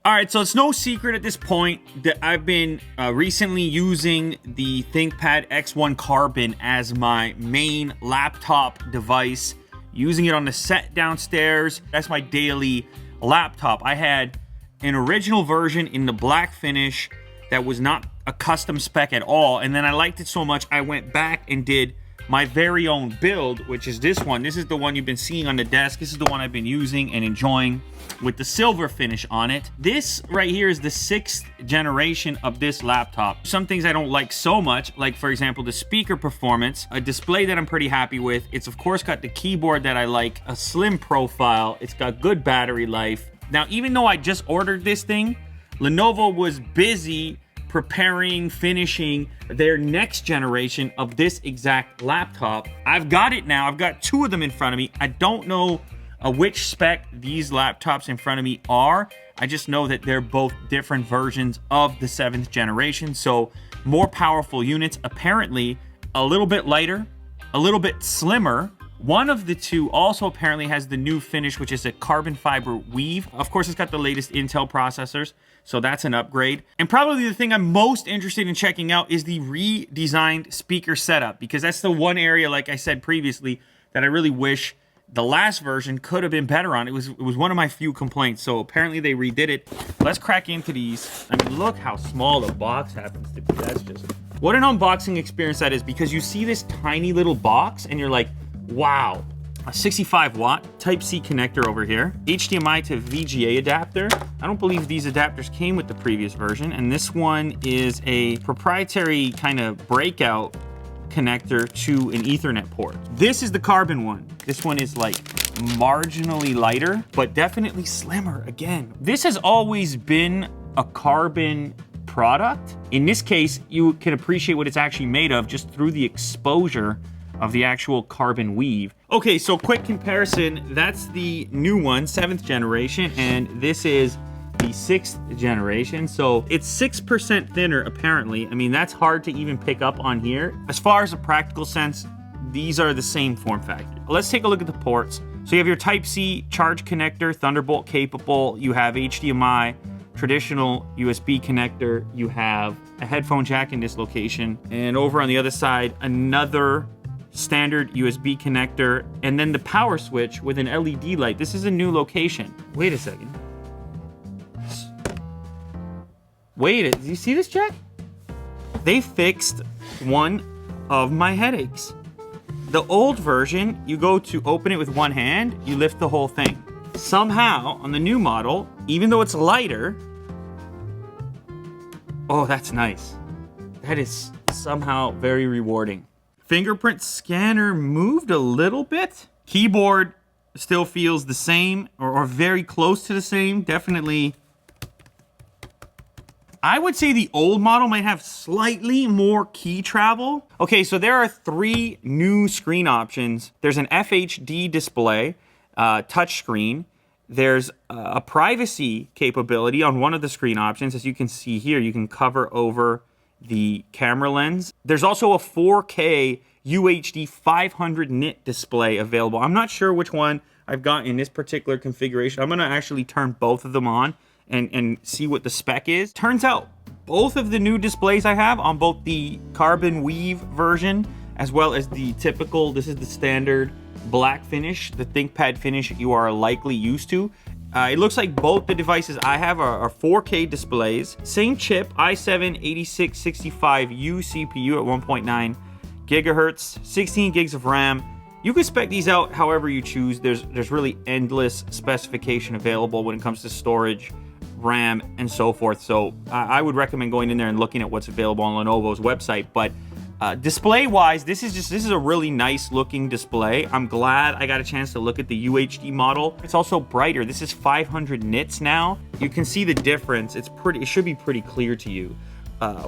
All right, so it's no secret at this point that I've been recently using the Thinkpad X1 Carbon as my main laptop device, using it on the set downstairs. That's my daily laptop. I had an original version in the black finish that was not a custom spec at all, and then I liked it so much I went back and did my very own build, which is this one. This is the one you've been seeing on the desk. This is the one I've been using and enjoying with the silver finish on it. This right here is the 6th generation of this laptop. Some things I don't like so much, like for example, the speaker performance, a display that I'm pretty happy with. It's of course got the keyboard that I like, a slim profile. It's got good battery life. Now, even though I just ordered this thing, Lenovo was busy preparing, finishing their next generation of this exact laptop. I've got it now. I've got 2 of them in front of me. I don't know which spec these laptops in front of me are. I just know that they're both different versions of the 7th generation. So more powerful units, apparently a little bit lighter, a little bit slimmer. One of the 2 also apparently has the new finish, which is a carbon fiber weave. Of course, it's got the latest Intel processors, so that's an upgrade. And probably the thing I'm most interested in checking out is the redesigned speaker setup, because that's the one area, like I said previously, that I really wish the last version could have been better on. It was one of my few complaints, so apparently they redid it. Let's crack into these. I mean, look how small the box happens to be. That's just... what an unboxing experience that is, because you see this tiny little box and you're like, wow. A 65 watt Type-C connector over here. HDMI to VGA adapter. I don't believe these adapters came with the previous version. And this one is a proprietary kind of breakout connector to an Ethernet port. This is the Carbon one. This one is like marginally lighter, but definitely slimmer again. This has always been a Carbon product. In this case, you can appreciate what it's actually made of just through the exposure of the actual carbon weave. Okay, so quick comparison. That's the new one, 7th generation, and this is the 6th generation. So it's 6% thinner, apparently. I mean, that's hard to even pick up on here. As far as a practical sense, these are the same form factor. Let's take a look at the ports. So you have your Type-C charge connector, Thunderbolt capable. You have HDMI, traditional USB connector. You have a headphone jack in this location. And over on the other side, another standard USB connector, and then the power switch with an LED light. This is a new location. Wait a second. Wait, do you see this, Jack? They fixed one of my headaches. The old version, you go to open it with one hand, you lift the whole thing. Somehow, on the new model, even though it's lighter, oh, that's nice. That is somehow very rewarding. Fingerprint scanner moved a little bit. Keyboard still feels the same or very close to the same. Definitely. I would say the old model might have slightly more key travel. Okay, so there are 3 new screen options. There's an FHD display, touchscreen. There's a privacy capability on one of the screen options. As you can see here, you can cover over the camera lens. There's also a 4K UHD 500 nit display available. I'm not sure which one I've got in this particular configuration. I'm gonna actually turn both of them on and see what the spec is. Turns out both of the new displays I have on both the Carbon Weave version as well as the typical, this is the standard black finish, the ThinkPad finish you are likely used to. It looks like both the devices I have are 4K displays. Same chip, i7-8665U CPU at 1.9 gigahertz, 16 gigs of RAM. You can spec these out however you choose. There's really endless specification available when it comes to storage, RAM, and so forth. So I would recommend going in there and looking at what's available on Lenovo's website. But display-wise, this is a really nice looking display. I'm glad I got a chance to look at the UHD model. It's also brighter. This is 500 nits now. You can see the difference. It should be pretty clear to you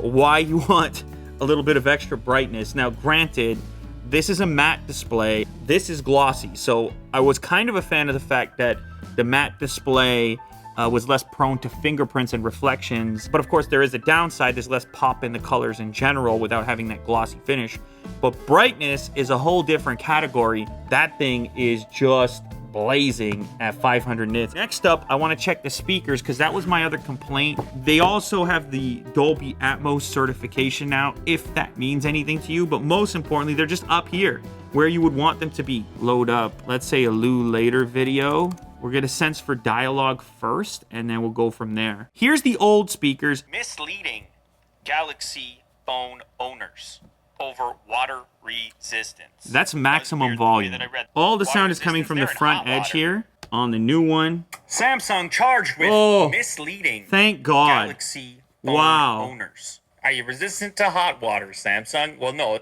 why you want a little bit of extra brightness. Now, granted, this is a matte display. This is glossy. So I was kind of a fan of the fact that the matte display was less prone to fingerprints and reflections. But of course, there is a downside. There's less pop in the colors in general without having that glossy finish. But brightness is a whole different category. That thing is just blazing at 500 nits. Next up, I want to check the speakers because that was my other complaint. They also have the Dolby Atmos certification now, if that means anything to you, but most importantly, they're just up here where you would want them to be. Load up, let's say, a Lou Later video. We'll get a sense for dialogue first, and then we'll go from there. Here's the old speakers. Misleading Galaxy phone owners over water resistance. That's maximum volume. All the sound is coming from the front edge here on the new one. Samsung charged with misleading thank God. Galaxy phone owners. Are you resistant to hot water, Samsung? Well, no.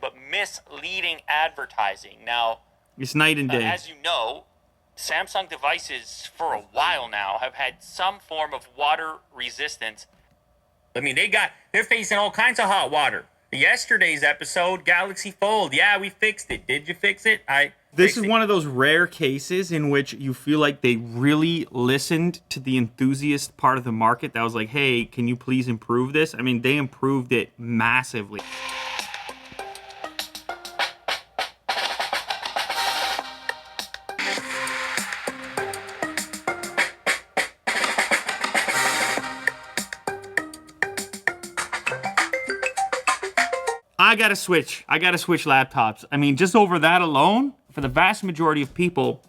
But misleading advertising. Now, it's night and day. As you know, Samsung devices for a while now have had some form of water resistance. I mean, they're facing all kinds of hot water. Yesterday's episode, Galaxy Fold. Yeah, we fixed it. Did you fix it? This is one of those rare cases in which you feel like they really listened to the enthusiast part of the market that was like, hey, can you please improve this? I mean, they improved it massively. I gotta switch laptops. I mean, just over that alone, for the vast majority of people,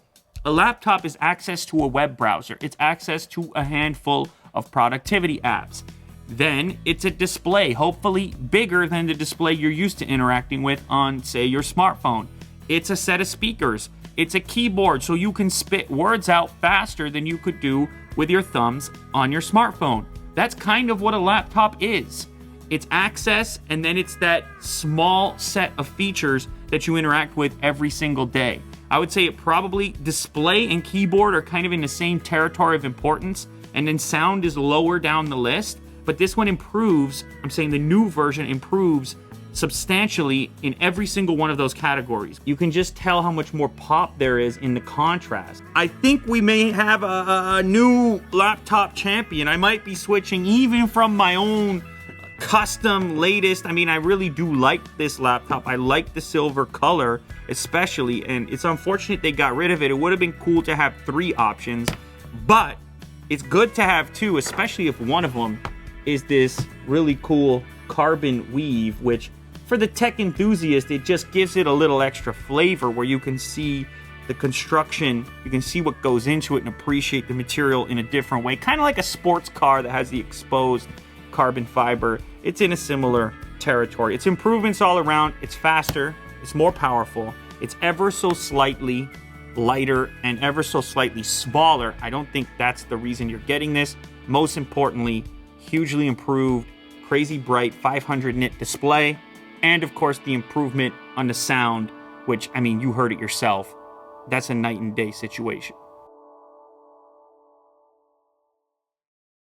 a laptop is access to a web browser. It's access to a handful of productivity apps. Then it's a display, hopefully bigger than the display you're used to interacting with on, say, your smartphone. It's a set of speakers. It's a keyboard, so you can spit words out faster than you could do with your thumbs on your smartphone. That's kind of what a laptop is. It's access, and then it's that small set of features that you interact with every single day. I would say it probably display and keyboard are kind of in the same territory of importance, and then sound is lower down the list, but this one improves, I'm saying the new version improves substantially in every single one of those categories. You can just tell how much more pop there is in the contrast. I think we may have a new laptop champion. I might be switching even from my own custom latest. I mean, I really do like this laptop. I like the silver color especially, and it's unfortunate they got rid of it. It would have been cool to have 3 options, but it's good to have 2, especially if one of them is this really cool carbon weave, which for the tech enthusiast, it just gives it a little extra flavor where you can see the construction, you can see what goes into it and appreciate the material in a different way. Kind of like a sports car that has the exposed carbon fiber. It's in a similar territory. It's improvements all around. It's faster. It's more powerful. It's ever so slightly lighter and ever so slightly smaller. I don't think that's the reason you're getting this. Most importantly, hugely improved, crazy bright 500 nit display, and of course the improvement on the sound, which, I mean, you heard it yourself. That's a night and day situation.